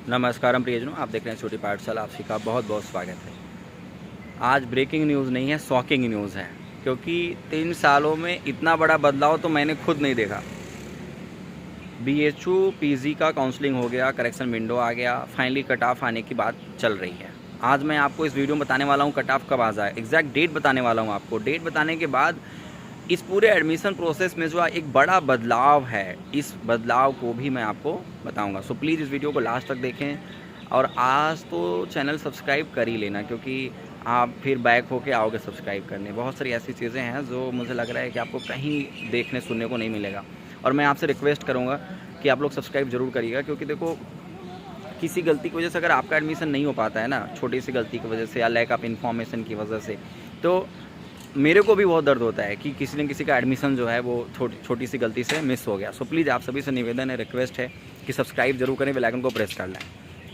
नमस्कारम प्रियजनों, आप देख रहे हैं छोटी पाठशाला। आप सभी का बहुत बहुत स्वागत है। आज ब्रेकिंग न्यूज़ नहीं है, शॉकिंग न्यूज़ है, क्योंकि 3 सालों में इतना बड़ा बदलाव तो मैंने खुद नहीं देखा। बीएचयू पीजी का काउंसलिंग हो गया, करेक्शन विंडो आ गया, फाइनली कट ऑफ आने की बात चल रही है। आज मैं आपको इस वीडियो में बताने वाला हूँ कट ऑफ कब आ जाए, एग्जैक्ट डेट बताने वाला हूँ आपको। डेट बताने के बाद इस पूरे एडमिशन प्रोसेस में जो एक बड़ा बदलाव है, इस बदलाव को भी मैं आपको बताऊंगा। सो प्लीज़ इस वीडियो को लास्ट तक देखें, और आज तो चैनल सब्सक्राइब कर ही लेना, क्योंकि आप फिर बैक होके आओगे सब्सक्राइब करने। बहुत सारी ऐसी चीज़ें हैं जो मुझे लग रहा है कि आपको कहीं देखने सुनने को नहीं मिलेगा, और मैं आपसे रिक्वेस्ट करूँगा कि आप लोग सब्सक्राइब ज़रूर करिएगा। क्योंकि देखो, किसी गलती की वजह से अगर आपका एडमिशन नहीं हो पाता है ना, छोटी सी गलती की वजह से या लैक ऑफ इन्फॉर्मेशन की वजह से, तो मेरे को भी बहुत दर्द होता है कि किसी न किसी का एडमिशन जो है वो छोटी सी गलती से मिस हो गया। सो प्लीज़ आप सभी से निवेदन है, रिक्वेस्ट है कि सब्सक्राइब जरूर करें, बेल आइकन को प्रेस कर लें।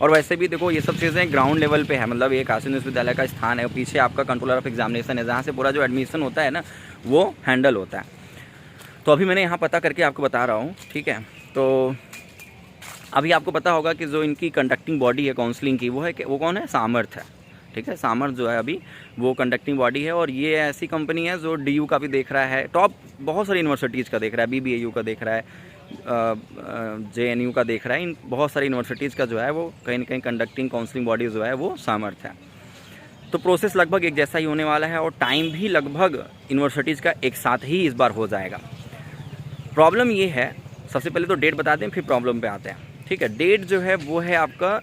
और वैसे भी देखो, ये सब चीज़ें ग्राउंड लेवल पे है, मतलब एक काशी विश्वविद्यालय का स्थान है, पीछे आपका कंट्रोलर ऑफ एग्जामिनेशन है, जहाँ से पूरा जो एडमिशन होता है ना वो हैंडल होता है। तो अभी मैंने यहाँ पता करके आपको बता रहा हूँ, ठीक है। तो अभी आपको पता होगा कि जो इनकी कंडक्टिंग बॉडी है काउंसलिंग की, वो कौन है? सामर्थ है, ठीक है। सामर्थ जो है अभी वो कंडक्टिंग बॉडी है, और ये ऐसी कंपनी है जो डीयू का भी देख रहा है, टॉप बहुत सारी यूनिवर्सिटीज़ का देख रहा है, बीबीएयू का देख रहा है, जेएनयू का देख रहा है। इन बहुत सारी यूनिवर्सिटीज़ का जो है वो कहीं ना कहीं कंडक्टिंग काउंसलिंग बॉडी जो है वो सामर्थ है। तो प्रोसेस लगभग एक जैसा ही होने वाला है, और टाइम भी लगभग यूनिवर्सिटीज़ का एक साथ ही इस बार हो जाएगा। प्रॉब्लम ये है, सबसे पहले तो डेट बता दें, फिर प्रॉब्लम पे आते हैं, ठीक है। डेट जो है वो है आपका,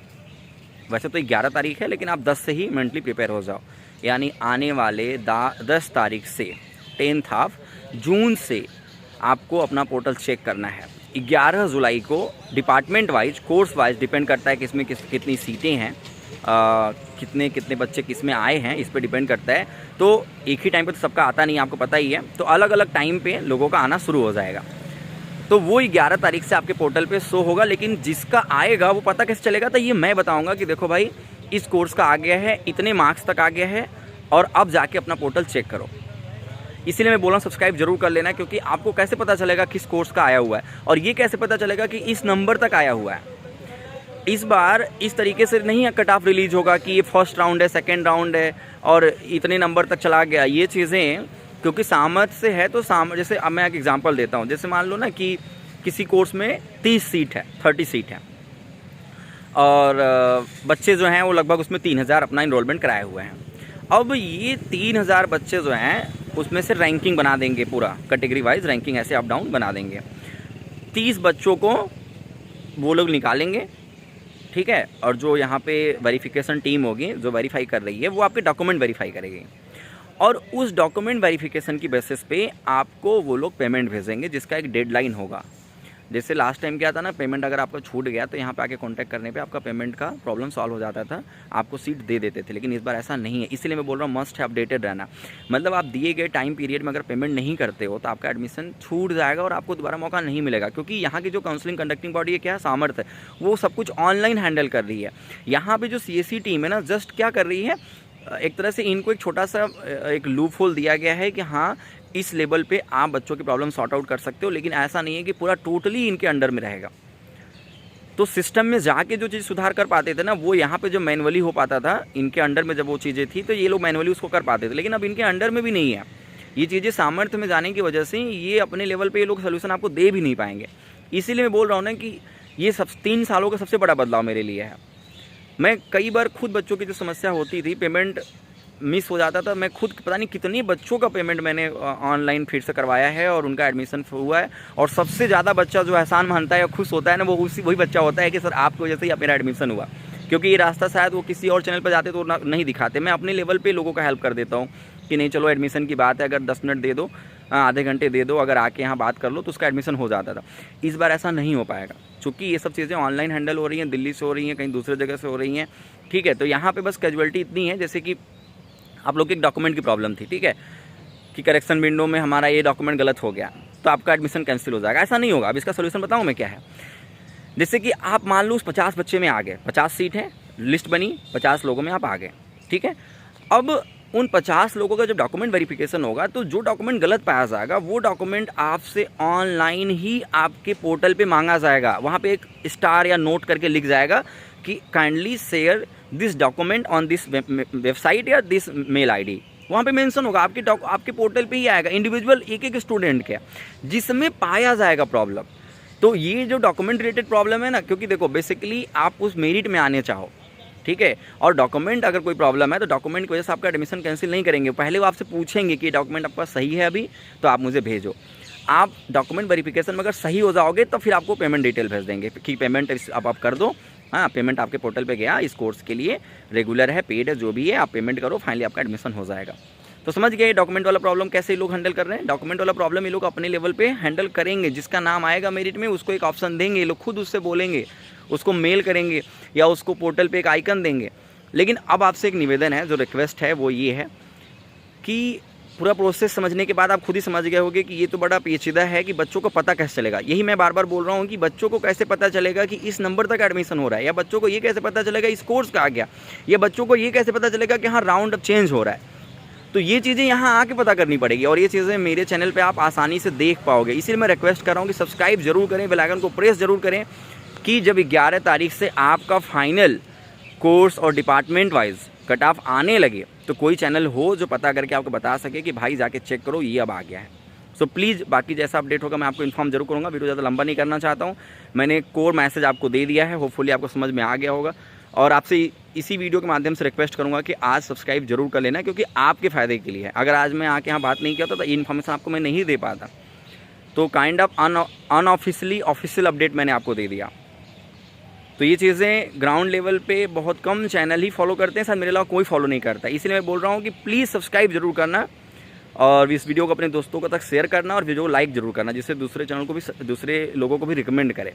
वैसे तो 11 तारीख है, लेकिन आप 10 से ही मेंटली प्रिपेयर हो जाओ। यानी आने वाले 10 तारीख से 10th ऑफ जून से आपको अपना पोर्टल चेक करना है। 11 जुलाई को department wise, course wise depend करता है किसमें कितनी सीटें हैं, कितने बच्चे किस में आए हैं, इस पर डिपेंड करता है। तो एक ही टाइम पे तो सबका आता नहीं, आपको पता ही है। तो अलग अलग टाइम पे लोगों का आना शुरू हो जाएगा। तो वो 11 तारीख से आपके पोर्टल पे शो होगा, लेकिन जिसका आएगा वो पता कैसे चलेगा? तो ये मैं बताऊंगा कि देखो भाई, इस कोर्स का आ गया है, इतने मार्क्स तक आ गया है, और अब जाके अपना पोर्टल चेक करो। इसीलिए मैं बोल रहा हूँ सब्सक्राइब जरूर कर लेना, क्योंकि आपको कैसे पता चलेगा किस कोर्स का आया हुआ है, और ये कैसे पता चलेगा कि इस नंबर तक आया हुआ है। इस बार इस तरीके से नहीं कट ऑफ रिलीज होगा कि ये फर्स्ट राउंड है, सेकेंड राउंड है, और इतने नंबर तक चला गया। ये चीज़ें क्योंकि सामर्थ से है, तो जैसे अब मैं एक एग्जांपल देता हूँ। जैसे मान लो ना कि किसी कोर्स में 30 सीट है, 30 सीट है, और बच्चे जो हैं वो लगभग उसमें 3000 अपना इनरोलमेंट कराए हुए हैं। अब ये 3000 बच्चे जो हैं उसमें से रैंकिंग बना देंगे, पूरा कैटेगरी वाइज रैंकिंग ऐसे अप डाउन बना देंगे। 30 बच्चों को वो लोग निकालेंगे, ठीक है। और जो यहाँ पे वेरिफिकेशन टीम होगी जो वेरीफाई कर रही है, वो आपके डॉक्यूमेंट वेरीफाई करेगी, और उस डॉक्यूमेंट वेरिफिकेशन की बेसिस पे आपको वो लोग पेमेंट भेजेंगे, जिसका एक डेडलाइन होगा। जैसे लास्ट टाइम क्या था ना, पेमेंट अगर आपका छूट गया तो यहाँ पे आके कांटेक्ट करने पे आपका पेमेंट का प्रॉब्लम सॉल्व हो जाता था, आपको सीट दे देते थे। लेकिन इस बार ऐसा नहीं है, इसलिए मैं बोल रहा हूँ मस्ट है अपडेटेड रहना। मतलब आप दिए गए टाइम पीरियड में अगर पेमेंट नहीं करते हो तो आपका एडमिशन छूट जाएगा, और आपको दोबारा मौका नहीं मिलेगा। क्योंकि यहाँ की जो काउंसलिंग कंडक्टिंग बॉडी है, क्या है, सामर्थ है, वो सब कुछ ऑनलाइन हैंडल कर रही है। यहाँ पर जो CSE टीम है ना, जस्ट क्या कर रही है, एक तरह से इनको एक छोटा सा एक लूप होल दिया गया है कि हाँ, इस लेवल पे आप बच्चों की प्रॉब्लम सॉर्ट आउट कर सकते हो, लेकिन ऐसा नहीं है कि पूरा टोटली इनके अंडर में रहेगा। तो सिस्टम में जाके जो चीज़ सुधार कर पाते थे ना, वो यहाँ पे जो मैनुअली हो पाता था, इनके अंडर में जब वो चीज़ें थी तो ये लोग मैनुअली उसको कर पाते थे, लेकिन अब इनके अंडर में भी नहीं है। ये चीज़ें सामर्थ्य में जाने की वजह से ये अपने लेवल पर ये लोग सोल्यूशन आपको दे भी नहीं पाएंगे। इसीलिए मैं बोल रहा हूँ ना कि ये 3 सालों का सबसे बड़ा बदलाव मेरे लिए है। मैं कई बार खुद बच्चों की जो समस्या होती थी, पेमेंट मिस हो जाता था, मैं खुद पता नहीं कितने बच्चों का पेमेंट मैंने ऑनलाइन फिर से करवाया है, और उनका एडमिशन हुआ है। और सबसे ज़्यादा बच्चा जो एहसान मानता है या खुश होता है ना, वो वही बच्चा होता है कि सर आपकी वजह से ही मेरा एडमिशन हुआ। क्योंकि ये रास्ता शायद वो किसी और चैनल पर जाते तो नहीं दिखाते। मैं अपने लेवल पे लोगों का हेल्प कर देता हूँ कि नहीं चलो एडमिशन की बात है, अगर 10 मिनट दे दो, आधे घंटे दे दो, अगर आके यहाँ बात कर लो, तो उसका एडमिशन हो जाता था। इस बार ऐसा नहीं हो पाएगा, क्योंकि ये सब चीज़ें ऑनलाइन हैंडल हो रही हैं, दिल्ली से हो रही हैं, कहीं दूसरे जगह से हो रही हैं, ठीक है। तो यहाँ पे बस कैजुअलिटी इतनी है, जैसे कि आप लोग की एक डॉक्यूमेंट की प्रॉब्लम थी, ठीक है, कि करेक्शन विंडो में हमारा ये डॉक्यूमेंट गलत हो गया, तो आपका एडमिशन कैंसिल हो जाएगा। ऐसा नहीं होगा। अब इसका सोल्यूशन बताऊँ मैं क्या है। जैसे कि आप मान लो उस 50 बच्चे में आ गए, 50 सीट है, लिस्ट बनी, 50 लोगों में आप आ गए, ठीक है। अब उन 50 लोगों का जब डॉक्यूमेंट वेरिफिकेशन होगा तो जो डॉक्यूमेंट गलत पाया जाएगा वो डॉक्यूमेंट आपसे ऑनलाइन ही आपके पोर्टल पे मांगा जाएगा। वहाँ पे एक स्टार या नोट करके लिख जाएगा कि kindly share this document on this website या दिस मेल आईडी। वहाँ पे मेंशन होगा, आपके पोर्टल पे ही आएगा इंडिविजुअल एक स्टूडेंट के, जिसमें पाया जाएगा प्रॉब्लम। तो ये जो डॉक्यूमेंट रिलेटेड प्रॉब्लम है ना, क्योंकि देखो बेसिकली आप उस मेरिट में आने चाहो, ठीक है, और डॉक्यूमेंट अगर कोई प्रॉब्लम है तो डॉक्यूमेंट की वजह से आपका एडमिशन कैंसिल नहीं करेंगे। पहले वो आपसे पूछेंगे कि डॉक्यूमेंट आपका सही है अभी, तो आप मुझे भेजो। आप डॉक्यूमेंट वेरिफिकेशन में अगर सही हो जाओगे तो फिर आपको पेमेंट डिटेल भेज देंगे कि पेमेंट आप कर दो। हाँ, पेमेंट आपके पोर्टल पे गया, इस कोर्स के लिए रेगुलर है, पेड है, जो भी है, आप पेमेंट करो, फाइनली आपका एडमिशन हो जाएगा। तो समझ गए डॉक्यूमेंट वाला प्रॉब्लम कैसे ये लोग हैंडल कर रहे हैं। डॉक्यूमेंट वाला प्रॉब्लम ये लोग अपने लेवल पे हैंडल करेंगे। जिसका नाम आएगा मेरिट में उसको एक ऑप्शन देंगे, ये लोग खुद उससे बोलेंगे, उसको मेल करेंगे या उसको पोर्टल पे एक आइकन देंगे। लेकिन अब आपसे एक निवेदन है, जो रिक्वेस्ट है वो ये है कि पूरा प्रोसेस समझने के बाद आप खुद ही समझ गए होंगे कि ये तो बड़ा पेचीदा है कि बच्चों को पता कैसे चलेगा। यही मैं बार बार बोल रहा हूँ कि बच्चों को कैसे पता चलेगा कि इस नंबर तक एडमिशन हो रहा है, या बच्चों को ये कैसे पता चलेगा इस कोर्स का आ गया, या बच्चों को ये कैसे पता चलेगा कि हाँ राउंड अब चेंज हो रहा है। तो ये चीज़ें यहाँ आके पता करनी पड़ेगी, और ये चीज़ें मेरे चैनल पे आप आसानी से देख पाओगे। इसीलिए मैं रिक्वेस्ट कर रहा हूँ कि सब्सक्राइब जरूर करें, बेल आइकन को प्रेस जरूर करें, कि जब 11 तारीख से आपका फाइनल कोर्स और डिपार्टमेंट वाइज कट ऑफ आने लगे तो कोई चैनल हो जो पता करके आपको बता सके कि भाई जाके चेक करो ये अब आ गया है। सो प्लीज़ बाकी जैसा अपडेट होगा मैं आपको इन्फॉर्म जरूर करूँगा। वीडियो ज़्यादा लंबा नहीं करना चाहता हूँ, मैंने कोर मैसेज आपको दे दिया है, होपफुली आपको समझ में आ गया होगा। और आपसे इसी वीडियो के माध्यम से रिक्वेस्ट करूँगा कि आज सब्सक्राइब जरूर कर लेना, क्योंकि आपके फ़ायदे के लिए है। अगर आज मैं आके यहाँ बात नहीं किया तो ये इन्फॉर्मेशन आपको मैं नहीं दे पाता। तो kind of unofficially official update मैंने आपको दे दिया। तो ये चीज़ें ग्राउंड लेवल पे बहुत कम चैनल ही फॉलो करते हैं, शायद मेरे अलावा कोई फॉलो नहीं करता। इसलिए मैं बोल रहा हूँ कि प्लीज़ सब्सक्राइब जरूर करना, और इस वीडियो को अपने दोस्तों को तक शेयर करना, और वीडियो को लाइक जरूर करना, जिससे दूसरे चैनल को भी, दूसरे लोगों को भी रिकमेंड करें।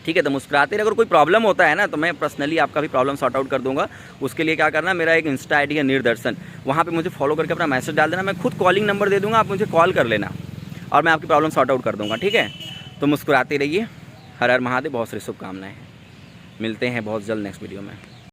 ठीक है, तो मुस्कुराते रहे। अगर कोई प्रॉब्लम होता है ना तो मैं पर्सनली आपका भी प्रॉब्लम सॉर्ट आउट कर दूंगा। उसके लिए क्या करना, मेरा एक इंस्टा आईडी है निर्दर्शन, वहाँ पे मुझे फॉलो करके अपना मैसेज डाल देना, मैं खुद कॉलिंग नंबर दे दूँगा, आप मुझे कॉल कर लेना और मैं आपकी प्रॉब्लम सॉर्ट आउट कर दूँगा। ठीक है, तो मुस्कुराते रहिए। हर हर महादेव, बहुत सारी शुभकामनाएँ। मिलते हैं बहुत जल्द नेक्स्ट वीडियो में।